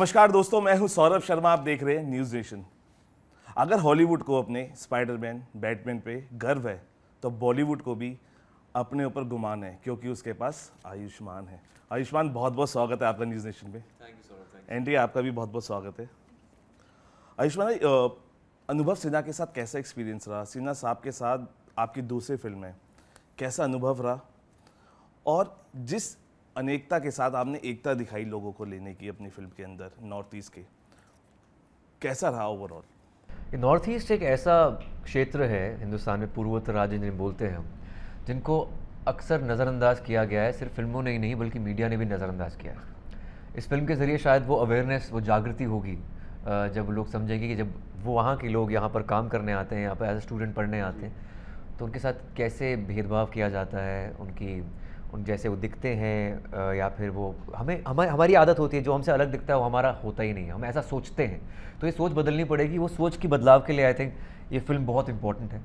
नमस्कार दोस्तों, मैं हूं सौरभ शर्मा। आप देख रहे हैं न्यूज़ नेशन। अगर हॉलीवुड को अपने स्पाइडरमैन, बैटमैन पे गर्व है तो बॉलीवुड को भी अपने ऊपर गुमान है, क्योंकि उसके पास आयुष्मान है। आयुष्मान, बहुत बहुत स्वागत है आपका न्यूज़ नेशन पे। Thank you Saurabh. एंडी, आपका भी बहुत बहुत स्वागत है। आयुष्मान भाई, अनुभव सिन्हा के साथ कैसा एक्सपीरियंस रहा? सिन्हा साहब के साथ आपकी दूसरी फिल्म है, कैसा अनुभव रहा? और जिस अनेकता के साथ आपने एकता दिखाई लोगों को लेने की अपनी फिल्म के अंदर नॉर्थ ईस्ट के, कैसा रहा ओवरऑल? ये नॉर्थ ईस्ट एक ऐसा क्षेत्र है हिंदुस्तान में, पूर्वोत्तर राज्य जिन्हें बोलते हैं हम, जिनको अक्सर नज़रअंदाज किया गया है। सिर्फ फिल्मों ने ही नहीं बल्कि मीडिया ने भी नज़रअंदाज किया है। इस फिल्म के ज़रिए शायद वो अवेयरनेस, वो जागृति होगी जब लोग समझेंगे कि जब वो वहाँ के लोग यहाँ पर काम करने आते हैं, यहाँ पर एज ए स्टूडेंट पढ़ने आते हैं, तो उनके साथ कैसे भेदभाव किया जाता है, उन जैसे वो दिखते हैं या फिर वो हमारी आदत होती है, जो हमसे अलग दिखता है वो हमारा होता ही नहीं है, हम ऐसा सोचते हैं। तो ये सोच बदलनी पड़ेगी। वो सोच की बदलाव के लिए आई थिंक ये फिल्म बहुत इंपॉर्टेंट है।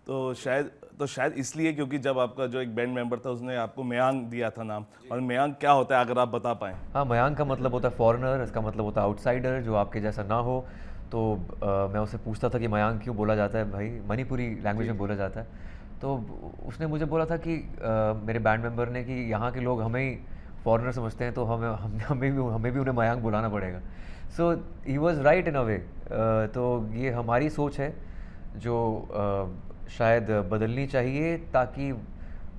तो शायद इसलिए, क्योंकि जब आपका जो एक बैंड मेंबर था उसने आपको मयांक दिया था नाम, और मयांक क्या होता है अगर आप बता पाएँ? हाँ, मयांक का मतलब होता है फॉरेनर, इसका मतलब होता है आउटसाइडर, जो आपके जैसा ना हो। तो मैं उससे पूछता था कि मयांक क्यों बोला जाता है भाई, मणिपुरी लैंग्वेज में बोला जाता है। तो उसने मुझे बोला था कि मेरे बैंड मेंबर ने कि यहाँ के लोग हमें ही फॉरेनर समझते हैं, तो हमें भी उन्हें मयांक बुलाना पड़ेगा। सो ही वॉज राइट इन अ वे। तो ये हमारी सोच है जो शायद बदलनी चाहिए, ताकि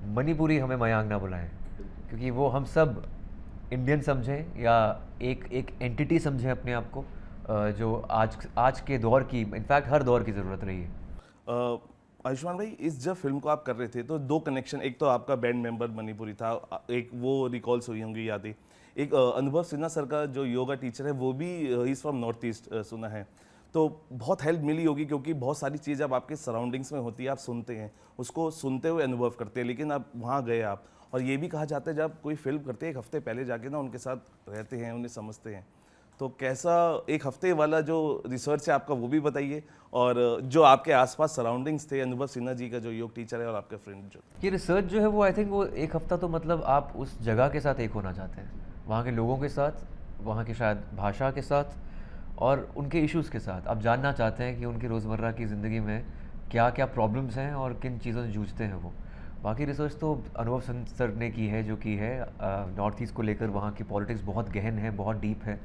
मणिपुरी हमें मयांक ना बुलाएं, क्योंकि वो हम सब इंडियन समझें या एक एंटिटी समझें अपने आप को, जो आज के दौर की, इनफैक्ट हर दौर की ज़रूरत रही है। आयुष्मान भाई, इस जब फिल्म को आप कर रहे थे तो दो कनेक्शन, एक तो आपका बैंड मेंबर मणिपुरी था, एक वो रिकॉल्स हुई होंगी यादें। एक अनुभव सिन्हा सर का जो योगा टीचर है वो भी इज फ्रॉम नॉर्थ ईस्ट सुना है, तो बहुत हेल्प मिली होगी, क्योंकि बहुत सारी चीज़ अब आपके सराउंडिंग्स में होती है, आप सुनते हैं, उसको सुनते हुए अनुभव करते हैं। लेकिन अब वहाँ गए आप, और ये भी कहा जाता है जब कोई फिल्म करते हैं एक हफ्ते पहले जाके ना उनके साथ रहते हैं, उन्हें समझते हैं। तो कैसा एक हफ्ते वाला जो रिसर्च है आपका वो भी बताइए, और जो आपके आसपास सराउंडिंग्स थे, अनुभव सिन्हा जी का जो योग टीचर है और आपका फ्रेंड जो, ये रिसर्च जो है वो आई थिंक वो एक हफ्ता, तो मतलब आप उस जगह के साथ एक होना चाहते हैं, वहाँ के लोगों के साथ, वहाँ की शायद भाषा के साथ और उनके इश्यूज़ के साथ। आप जानना चाहते हैं कि उनकी रोज़मर्रा की ज़िंदगी में क्या क्या प्रॉब्लम्स हैं और किन चीज़ों से जूझते हैं वो। बाकी रिसर्च तो अनुभव सर ने की है, जो की है नॉर्थ ईस्ट को लेकर। वहाँ की पॉलिटिक्स बहुत गहन है, बहुत डीप है,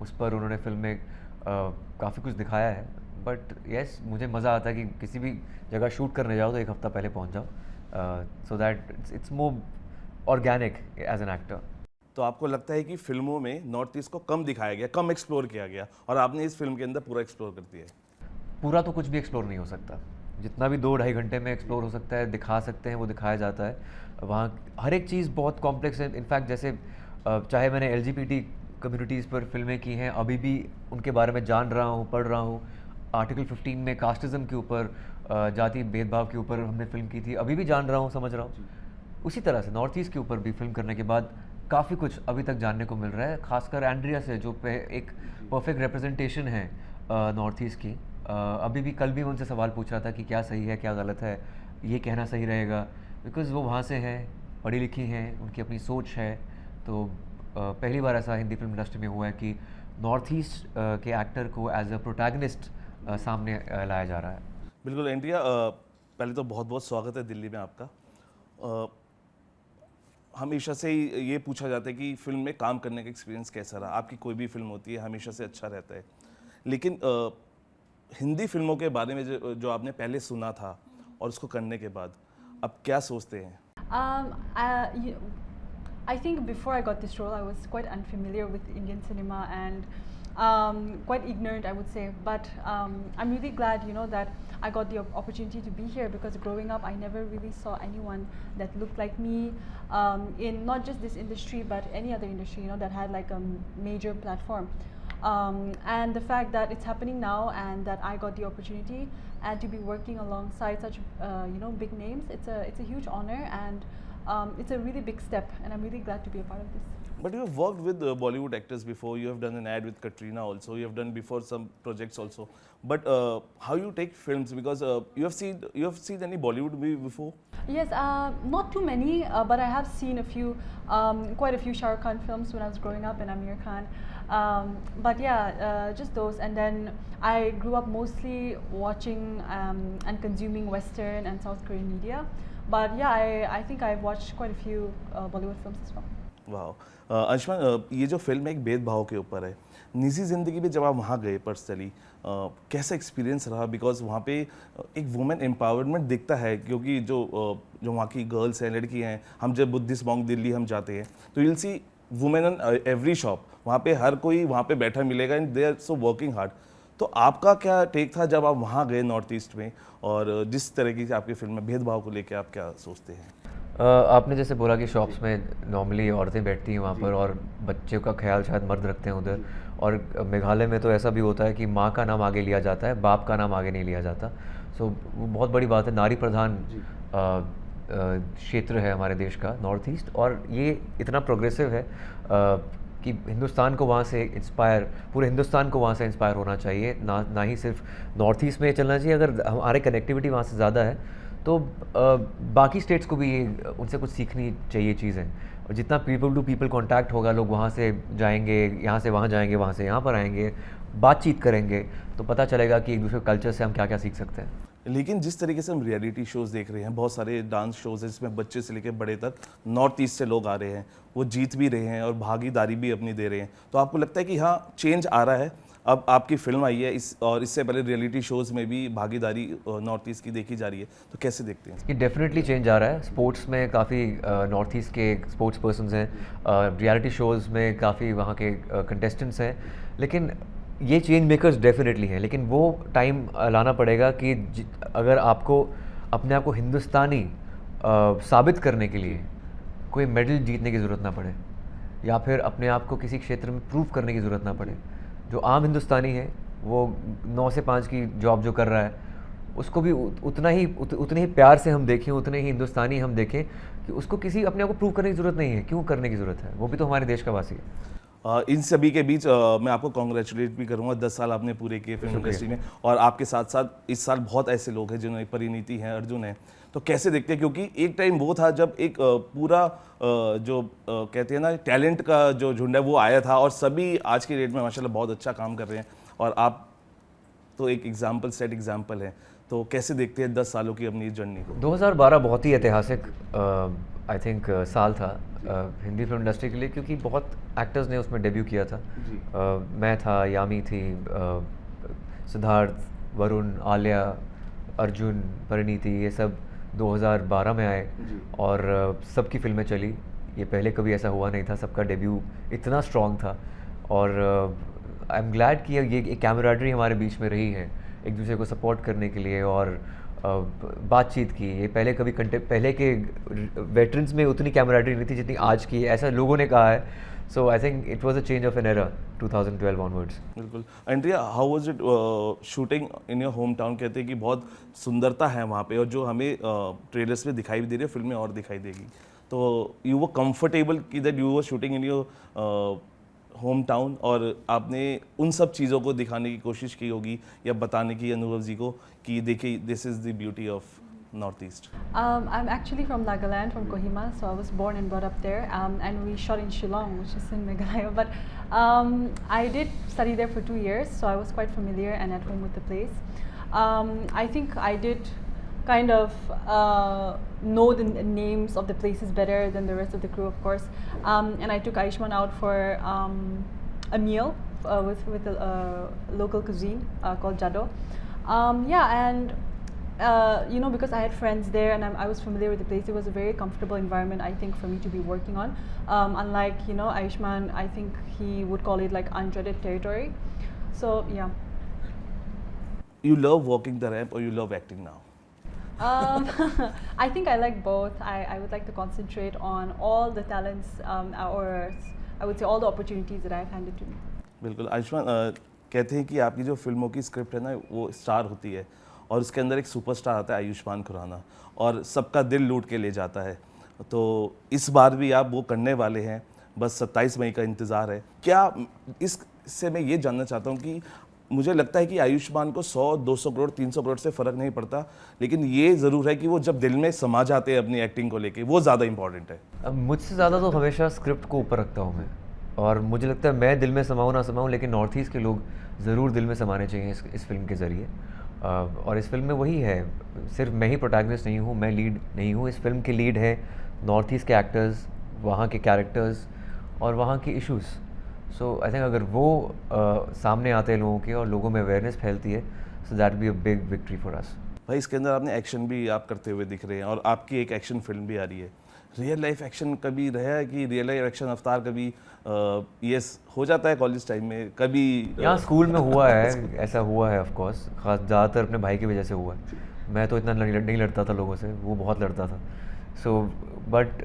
उस पर उन्होंने फिल्म में काफ़ी कुछ दिखाया है। बट यस, मुझे मज़ा आता है कि किसी भी जगह शूट करने जाओ तो एक हफ़्ता पहले पहुंच जाओ, so that it's more organic as an actor. तो आपको लगता है कि फिल्मों में नॉर्थ ईस्ट को कम दिखाया गया, कम एक्सप्लोर किया गया, और आपने इस फिल्म के अंदर पूरा एक्सप्लोर कर दिया है? पूरा तो कुछ भी एक्सप्लोर नहीं हो सकता, जितना भी 2-2.5 घंटे में एक्सप्लोर हो सकता है, दिखा सकते हैं, वो दिखाया जाता है। वहाँ हर एक चीज़ बहुत कॉम्प्लेक्स है। इनफैक्ट जैसे चाहे मैंने LGBT कम्युनिटीज़ पर फिल्में की हैं, अभी भी उनके बारे में जान रहा हूँ, पढ़ रहा हूँ। आर्टिकल 15 में कास्टिज़म के ऊपर, जाति भेदभाव के ऊपर हमने फिल्म की थी, अभी भी जान रहा हूँ, समझ रहा हूँ। उसी तरह से नॉर्थ ईस्ट के ऊपर भी फिल्म करने के बाद काफ़ी कुछ अभी तक जानने को मिल रहा है, खासकर एंड्रिया से, जो एक परफेक्ट रिप्रेजेंटेशन है नॉर्थ ईस्ट की। अभी भी, कल भी मैं उनसे सवाल पूछ रहा था कि क्या सही है, क्या गलत है, ये कहना सही रहेगा, बिकॉज़ वो वहाँ से हैं, पढ़ी लिखी हैं, उनकी अपनी सोच है। तो पहली बार ऐसा हिंदी फिल्म इंडस्ट्री में हुआ है कि नॉर्थ ईस्ट के एक्टर को एज अ प्रोटैगनिस्ट सामने लाया जा रहा है। बिल्कुल एंड्रिया, पहले तो बहुत बहुत स्वागत है दिल्ली में आपका। हमेशा से ही ये पूछा जाता है कि फिल्म में काम करने का एक्सपीरियंस कैसा रहा? आपकी कोई भी फिल्म होती है हमेशा से अच्छा रहता है, लेकिन हिंदी फिल्मों के बारे में जो आपने पहले सुना था और उसको करने के बाद अब क्या सोचते हैं? I think before I got this role, I was quite unfamiliar with Indian cinema and quite ignorant, I would say. But I'm really glad, that I got the opportunity to be here, because growing up, I never really saw anyone that looked like me in not just this industry, but any other industry, that had like a major platform. And the fact that it's happening now and that I got the opportunity and to be working alongside such big names, it's a huge honor. And it's a really big step, and I'm really glad to be a part of this. But you have worked with Bollywood actors before. You have done an ad with Katrina also. You have done before some projects also. But how you take films? Because you have seen any Bollywood movie before? Yes, not too many, but I have seen a few, quite a few Shah Rukh Khan films when I was growing up, and Amir Khan. But yeah, just those. And then I grew up mostly watching and consuming Western and South Korean media. But yeah, I think I've watched quite a few Bollywood films as well. वाह अंशुमान, ये जो film है एक भेदभाव के ऊपर है। निजी ज़िंदगी में जब आप वहाँ गए पर्सनली, कैसा एक्सपीरियंस रहा? बिकॉज वहाँ पे एक वुमेन एम्पावरमेंट दिखता है, क्योंकि जो वहाँ की गर्ल्स हैं, लड़की हैं, हम जब बुद्धिस्ट मॉन्क दिल्ली हम जाते हैं तो you'll see women on every shop, वहाँ पे हर कोई वहाँ पे बैठा मिलेगा and they are so working hard. तो आपका क्या टेक था जब आप वहाँ गए नॉर्थ ईस्ट में, और जिस तरीके से आपकी फिल्म में भेदभाव को लेकर आप क्या सोचते हैं? आपने जैसे बोला कि शॉप्स में नॉर्मली औरतें बैठती हैं वहाँ पर, और बच्चे का ख्याल शायद मर्द रखते हैं उधर। और मेघालय में तो ऐसा भी होता है कि माँ का नाम आगे लिया जाता है, बाप का नाम आगे नहीं लिया जाता। सो वो बहुत बड़ी बात है। नारी प्रधान क्षेत्र है हमारे देश का नॉर्थ ईस्ट, और ये इतना प्रोग्रेसिव है कि हिंदुस्तान को वहाँ से इंस्पायर, पूरे हिंदुस्तान को वहाँ से इंस्पायर होना चाहिए, ना ही सिर्फ नॉर्थ ईस्ट में चलना चाहिए। अगर हमारे कनेक्टिविटी वहाँ से ज़्यादा है तो बाकी स्टेट्स को भी ये उनसे कुछ सीखनी चाहिए चीज़ें। और जितना पीपल टू पीपल कांटेक्ट होगा, लोग वहाँ से जाएंगे, यहाँ से वहाँ जाएंगे, वहाँ से यहाँ पर आएंगे, बातचीत करेंगे, तो पता चलेगा कि एक दूसरे कल्चर से हम क्या क्या सीख सकते हैं। लेकिन जिस तरीके से हम रियलिटी शोज़ देख रहे हैं, बहुत सारे डांस शोज़ हैं जिसमें बच्चे से लेकर बड़े तक नॉर्थ ईस्ट से लोग आ रहे हैं, वो जीत भी रहे हैं और भागीदारी भी अपनी दे रहे हैं। तो आपको लगता है कि हाँ चेंज आ रहा है? अब आपकी फिल्म आई है और इससे पहले रियलिटी शोज़ में भी भागीदारी नॉर्थ ईस्ट की देखी जा रही है, तो कैसे देखते हैं? ये डेफिनेटली चेंज आ रहा है। स्पोर्ट्स में काफ़ी नॉर्थ ईस्ट के स्पोर्ट्स पर्सन्स हैं, रियलिटी शोज़ में काफ़ी वहाँ के कंटेस्टेंट्स हैं। लेकिन ये चेंज मेकर्स डेफिनेटली हैं, लेकिन वो टाइम लाना पड़ेगा कि अगर आपको अपने आप को हिंदुस्तानी साबित करने के लिए कोई मेडल जीतने की ज़रूरत ना पड़े, या फिर अपने आप को किसी क्षेत्र में प्रूव करने की ज़रूरत ना पड़े। जो आम हिंदुस्तानी है वो 9 से 5 की जॉब जो कर रहा है, उसको भी उतने ही प्यार से हम देखें, उतने ही हिंदुस्तानी हम देखें कि उसको किसी अपने आप को प्रूव करने की ज़रूरत नहीं है। क्यों करने की ज़रूरत है? वो भी तो हमारे देश का वासी है। इन सभी के बीच मैं आपको कॉन्ग्रेचुलेट भी करूंगा। 10 साल आपने पूरे किए फिल्म इंडस्ट्री में, और आपके साथ साथ इस साल बहुत ऐसे लोग हैं जिन्होंने, परिणीति हैं, अर्जुन हैं। तो कैसे देखते हैं? क्योंकि एक टाइम वो था जब एक पूरा जो कहते हैं ना टैलेंट का जो झुंड है वो आया था, और सभी आज के डेट में माशाल्लाह बहुत अच्छा काम कर रहे हैं, और आप तो एक सेट एग्जाम्पल हैं। तो कैसे देखते हैं 10 सालों की अपनी जर्नी को? 2012 बहुत ही ऐतिहासिक आई थिंक साल था हिंदी फिल्म इंडस्ट्री के लिए, क्योंकि बहुत एक्टर्स ने उसमें डेब्यू किया था। मैं था, यामी थी, सिद्धार्थ, वरुण, आलिया, अर्जुन, परिणीति, ये सब 2012 में आए और सबकी फिल्में चली। ये पहले कभी ऐसा हुआ नहीं था, सबका डेब्यू इतना स्ट्रॉन्ग था। और आई एम ग्लैड कि ये एक कैमराडरी हमारे बीच में रही है, एक दूसरे को सपोर्ट करने के लिए और बातचीत की। ये पहले के वेटरन्स में उतनी कैमराडरी नहीं थी जितनी आज की है, ऐसा लोगों ने कहा है। So I think it was a change of an era 2012 onwards. बिल्कुल। Andrea, how was it shooting in your home town? कहते हैं कि बहुत सुंदरता है वहाँ पे, और जो हमें ट्रेलर्स में दिखाई भी दे रही है, फिल्म में और दिखाई देगी। तो यू वो कंफर्टेबल कि that you were shooting in your home town, और आपने उन सब चीज़ों को दिखाने की कोशिश की होगी या बताने की अनुभव जी को कि देखिए this is the beauty of Northeast? I'm actually from Nagaland, from Kohima, so I was born and brought up there, and we shot in Shillong, which is in Meghalaya. But I did study there for 2 years, so I was quite familiar and at home with the place. I think I did kind of know the names of the places better than the rest of the crew, of course. And I took Aishman out for a meal with a local cuisine called Jado. Yeah, and you know, because I had friends there and I was familiar with the place, it was a very comfortable environment, I think, for me to be working on. Unlike, you know, Aishman, I think he would call it like untreaded territory. So yeah. You love walking the ramp or you love acting now? I think I like both. I would like to concentrate on all the talents, or I would say all the opportunities that I've handed to me. बिल्कुल। आयुष्मान, कहते हैं कि आपकी जो फिल्मों की script है ना वो स्टार होती है, और उसके अंदर एक सुपरस्टार आता है आयुष्मान खुराना, और सबका दिल लूट के ले जाता है। तो इस बार भी आप वो करने वाले हैं, बस 27 मई का इंतज़ार है। क्या इससे मैं ये जानना चाहता हूँ कि मुझे लगता है कि आयुष्मान को 100, 200 करोड़, 300 करोड़ से फ़र्क नहीं पड़ता, लेकिन ये ज़रूर है कि वो जब दिल में समा जाते हैं अपनी एक्टिंग को लेके, वो ज़्यादा इंपॉर्टेंट है। अब मुझसे ज़्यादा तो हमेशा स्क्रिप्ट को ऊपर रखता हूँ मैं, और मुझे लगता है मैं दिल में समाऊँ ना समाऊँ, लेकिन नॉर्थ ईस्ट के लोग ज़रूर दिल में समाने चाहिए इस फिल्म के ज़रिए। और इस फिल्म में वही है, सिर्फ मैं ही प्रोटैगनिस्ट नहीं हूँ, मैं लीड नहीं हूँ, इस फिल्म के लीड है नॉर्थ ईस्ट के एक्टर्स, वहाँ के कैरेक्टर्स और वहाँ की इश्यूज़। सो आई थिंक अगर वो सामने आते हैं लोगों के और लोगों में अवेयरनेस फैलती है, so that be a big victory for us. भाई इसके अंदर आपने एक्शन भी आप करते हुए दिख रहे हैं और आपकी एक एक्शन फिल्म भी आ रही है। रियल लाइफ एक्शन कभी रहा है कि रियल लाइफ एक्शन अवतार कभी यस हो जाता है कॉलेज टाइम में, कभी यहाँ स्कूल में हुआ है, ऐसा हुआ है ऑफ कोर्स, खास ज़्यादातर अपने भाई की वजह से हुआ है। मैं तो इतना नहीं लड़ता था लोगों से, वो बहुत लड़ता था। सो बट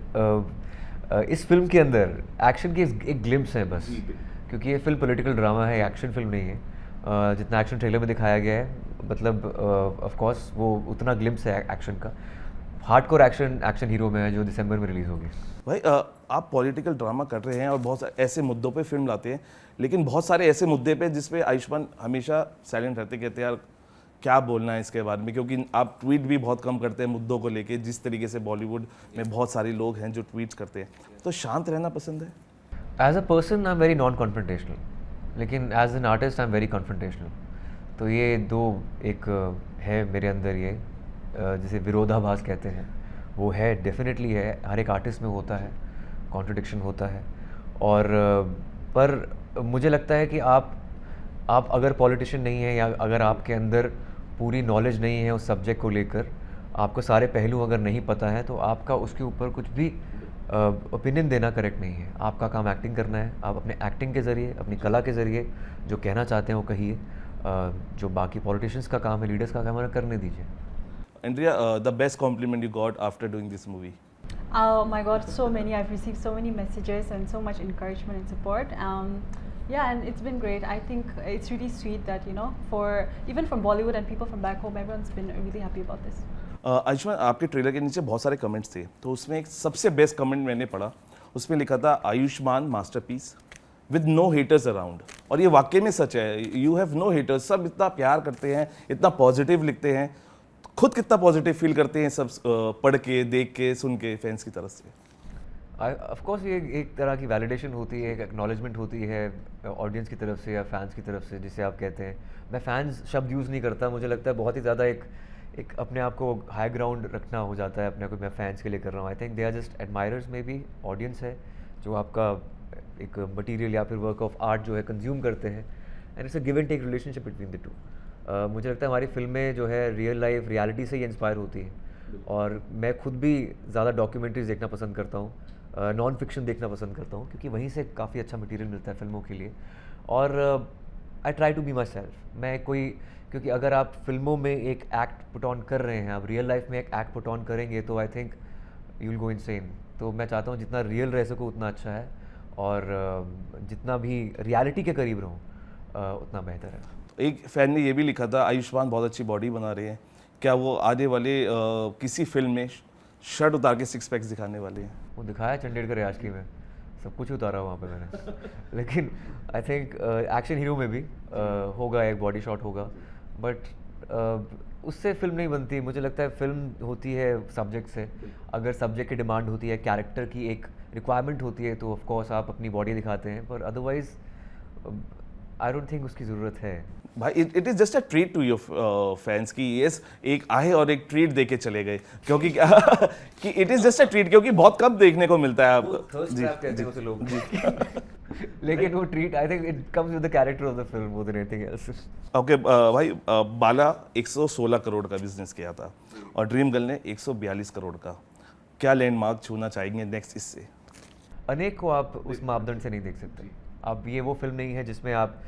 इस फिल्म के अंदर एक्शन की एक ग्लिम्स है बस, क्योंकि ये फिल्म पॉलिटिकल ड्रामा है, एक्शन फिल्म नहीं है। जितना एक्शन ट्रेलर में दिखाया गया है, मतलब ऑफ कोर्स वो उतना ग्लिम्स है एक्शन का। हार्डकोर एक्शन हीरो में है जो दिसंबर में रिलीज़ होगी। भाई आप पॉलिटिकल ड्रामा कर रहे हैं और बहुत ऐसे मुद्दों पे फिल्म लाते हैं, लेकिन बहुत सारे ऐसे मुद्दे पे जिस पे आयुष्मान हमेशा साइलेंट रहते, कहते हैं यार क्या बोलना है इसके बारे में, क्योंकि आप ट्वीट भी बहुत कम करते हैं मुद्दों को लेके, जिस तरीके से बॉलीवुड में बहुत सारे लोग हैं जो ट्वीट करते हैं। तो शांत रहना पसंद है? As a person I am very non confrontational, लेकिन as an artist I am very confrontational. तो ये दो एक है मेरे अंदर, ये जिसे विरोधाभास कहते हैं, वो है, डेफिनेटली है, हर एक आर्टिस्ट में होता है, कॉन्ट्रडिक्शन होता है। और पर मुझे लगता है कि आप अगर पॉलिटिशियन नहीं है, या अगर आपके अंदर पूरी नॉलेज नहीं है उस सब्जेक्ट को लेकर, आपको सारे पहलू अगर नहीं पता है, तो आपका उसके ऊपर कुछ भी ओपिनियन देना करेक्ट नहीं है। आपका काम एक्टिंग करना है, आप अपने एक्टिंग के ज़रिए, अपनी कला के ज़रिए जो कहना चाहते हैं वो कहिए। जो बाकी पॉलिटिशियंस का काम है, लीडर्स का काम है, करने दीजिए। Andrea, the best compliment you got after doing this movie? Oh my God, so many. I've received so many messages and so much encouragement and support. Yeah, and it's been great. I think it's really sweet that, you know, for even from Bollywood and people from back home, everyone's been really happy about this. Ayushman, आपके trailer के नीचे बहुत सारे comments थे, तो उसमें एक सबसे बेस्ट कमेंट मैंने पढ़ा, उसमें लिखा था Ayushmann masterpiece with no haters around. और ये वाकई में सच है, यू हैव नो हेटर्स, सब इतना प्यार करते हैं, इतना पॉजिटिव लिखते हैं। खुद कितना पॉजिटिव फील करते हैं सब पढ़ के, देख के, सुन के फैंस की तरफ से? ऑफ कोर्स ये एक तरह की वैलिडेशन होती है, एक एक्नॉलेजमेंट होती है ऑडियंस की तरफ से या फैंस की तरफ से, जिसे आप कहते हैं। मैं फैंस शब्द यूज़ नहीं करता, मुझे लगता है बहुत ही ज़्यादा एक अपने आप को हाई ग्राउंड रखना हो जाता है अपने को, मैं फैंस के लिए कर रहा हूँ। I think they are just admirers, maybe audience है जो आपका एक मटीरियल या फिर वर्क ऑफ आर्ट जो है कंज्यूम करते हैं, and it's a give and take relationship between the two. मुझे लगता है हमारी फिल्में जो है रियल लाइफ रियलिटी से ही इंस्पायर होती हैं, और मैं खुद भी ज़्यादा डॉक्यूमेंट्रीज देखना पसंद करता हूँ, नॉन फिक्शन देखना पसंद करता हूँ, क्योंकि वहीं से काफ़ी अच्छा मटेरियल मिलता है फिल्मों के लिए। और I try to be myself. मैं कोई, क्योंकि अगर आप फिल्मों में एक एक्ट पुट ऑन कर रहे हैं, आप रियल लाइफ में एक एक्ट पुट ऑन करेंगे, तो I think you will go insane. तो मैं चाहता हूँ जितना रियल रह सको उतना अच्छा है, और जितना भी रियलिटी के करीब रहूँ उतना बेहतर है। एक फैन ने ये भी लिखा था आयुष्मान बहुत अच्छी बॉडी बना रहे हैं, क्या वो आने वाले किसी फिल्म में शर्ट उतार के 6 पैक्स दिखाने वाले हैं? वो दिखाया चंडीगढ़ याचकी में, सब कुछ उतारा वहाँ पे मैंने लेकिन आई थिंक एक्शन हीरो में भी होगा, एक बॉडी शॉट होगा, बट उससे फिल्म नहीं बनती। मुझे लगता है फिल्म होती है सब्जेक्ट से, अगर सब्जेक्ट की डिमांड होती है, कैरेक्टर की एक रिक्वायरमेंट होती है, तो ऑफ कोर्स आप अपनी बॉडी दिखाते हैं, पर अदरवाइज आई डोंट थिंक उसकी ज़रूरत है। भाई it is just a treat to your fans की यस एक आए और एक ट्रीट दे के चले गए, क्योंकि कि it is just a treat, क्योंकि बहुत कम देखने को मिलता है आपको। जी लोग लेकिन वो treat, I think it comes with the character of the film more than anything else. Okay भाई, बाला 116 करोड़ का बिजनेस किया था और ड्रीम गर्ल ने 142 करोड़ का, क्या लैंडमार्क छूना चाहेंगे नेक्स्ट इससे? अनेक को आप उस मापदंड से नहीं देख सकते। अब ये वो फिल्म नहीं है जिसमें आप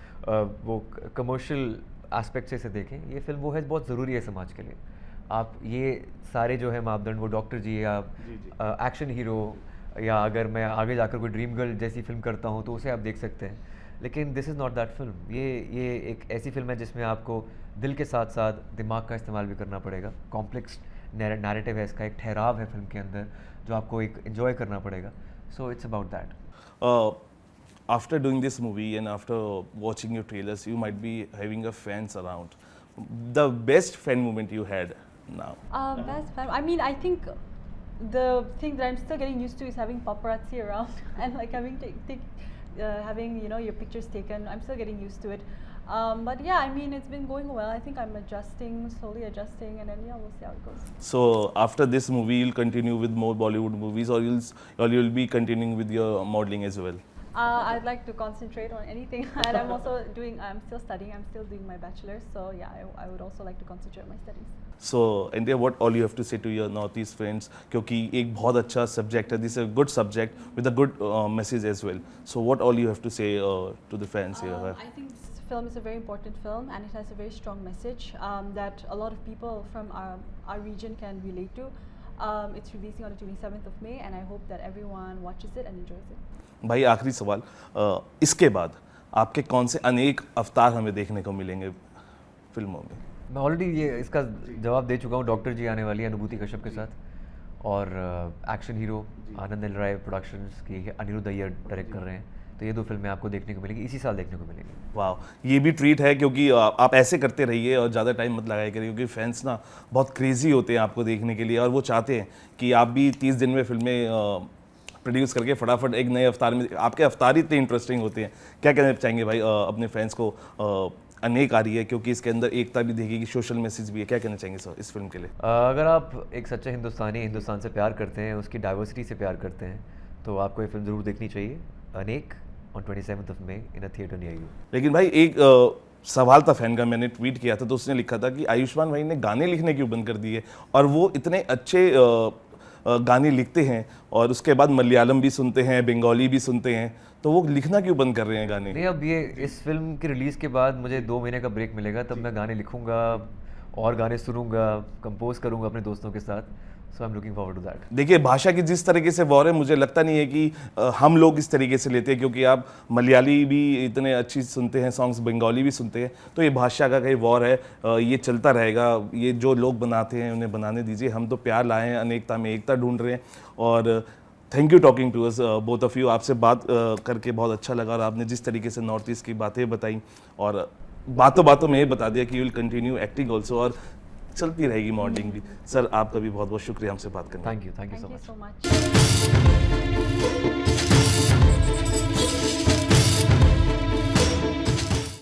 वो कमर्शियल एस्पेक्ट से इसे देखें। ये फिल्म वो है, बहुत ज़रूरी है समाज के लिए। आप ये सारे जो है मापदंड, वो डॉक्टर जी या एक्शन हीरो, या अगर मैं आगे जाकर कोई ड्रीम गर्ल जैसी फिल्म करता हूँ तो उसे आप देख सकते हैं, लेकिन this is not that film. ये एक ऐसी फिल्म है जिसमें आपको दिल के साथ साथ दिमाग का इस्तेमाल भी करना पड़ेगा, कॉम्प्लेक्स नैरेटिव है इसका, एक ठहराव है फिल्म के अंदर जो आपको एक एंजॉय करना पड़ेगा. So it's about that. After doing this movie and after watching your trailers, you might be having a fans around. The best fan moment you had now? Best film. I mean, I think the thing that I'm still getting used to is having paparazzi around and like having your pictures taken. I'm still getting used to it. But yeah, I mean, it's been going well. I think I'm slowly adjusting, and then we'll see how it goes. So after this movie, you'll continue with more Bollywood movies, or you'll be continuing with your modeling as well? I'd like to concentrate on anything, and I'm still studying. I'm still doing my bachelor's, so yeah, I would also like to concentrate on my studies. So India, what all you have to say to your Northeast friends? क्योंकि एक बहुत अच्छा subject है, this is a good subject with a good message as well. So what all you have to say to the fans here? I think this film is a very important film, and it has a very strong message that a lot of people from our region can relate to. It's releasing on the 27th of May, and I hope that everyone watches it and enjoys it. भाई आखिरी सवाल, इसके बाद आपके कौन से अनेक अवतार हमें देखने को मिलेंगे फिल्मों में? मैं ऑलरेडी ये इसका जवाब दे चुका हूँ. डॉक्टर जी आने वाली है अनुभूति कश्यप के साथ, और एक्शन हीरो आनंद एल राय प्रोडक्शंस की अनिरुद्ध अय्यर डायरेक्ट कर रहे हैं. तो ये 2 फिल्में आपको देखने को मिलेंगी, इसी साल देखने को मिलेंगी. वाह, ये भी ट्रीट है, क्योंकि आप ऐसे करते रहिए और ज़्यादा टाइम मत लगाया करिए, क्योंकि फैंस ना बहुत क्रेजी होते हैं आपको देखने के लिए, और वो चाहते हैं कि आप भी 30 दिन में फिल्में प्रोड्यूस करके फटाफट एक नए अवतार में. आपके अवतार इतने इंटरेस्टिंग होते हैं. क्या कहना चाहेंगे भाई अपने फैंस को? अनेक आ रही है क्योंकि इसके अंदर एकता भी देखेगी, सोशल मैसेज भी है. क्या कहना चाहेंगे सर इस फिल्म के लिए? अगर आप एक सच्चे हिंदुस्तानी हिंदुस्तान से प्यार करते हैं, उसकी डाइवर्सिटी से प्यार करते हैं, तो आपको ये फिल्म ज़रूर देखनी चाहिए. अनेक on 27th of May in a theater near you. लेकिन भाई एक सवाल था फैन का, मैंने ट्वीट किया था तो उसने लिखा था कि आयुष्मान भाई ने गाने लिखने क्यों बंद कर दिए, और वो इतने अच्छे गाने लिखते हैं और उसके बाद मलयालम भी सुनते हैं, बंगाली भी सुनते हैं, तो वो लिखना क्यों बंद कर रहे हैं गाने? नहीं, अब ये इस फिल्म की रिलीज़ के बाद मुझे 2 महीने का ब्रेक मिलेगा, तब मैं गाने लिखूंगा और गाने सुनूंगा, कंपोज करूंगा अपने दोस्तों के साथ. So I am looking forward to that. देखिए, भाषा की जिस तरीके से वॉर है, मुझे लगता नहीं है कि हम लोग इस तरीके से लेते हैं, क्योंकि आप मलयाली भी इतने अच्छी सुनते हैं सॉन्ग्स, बंगाली भी सुनते हैं, तो ये भाषा का कहीं वॉर है, ये चलता रहेगा. ये जो लोग बनाते हैं उन्हें बनाने दीजिए, हम तो प्यार लाए हैं, अनेकता में एकता ढूंढ रहे हैं. और thank you talking to us both of you. आपसे बात करके बहुत अच्छा लगा, और आपने जिस तरीके से नॉर्थ ईस्ट की बातें बताई और बातों बातों में ये बता दिया कि you will continue acting also, और चलती रहेगी मॉडलिंग भी. सर आपका भी बहुत बहुत शुक्रिया हमसे बात करने. Thank you Thank so you much. so much.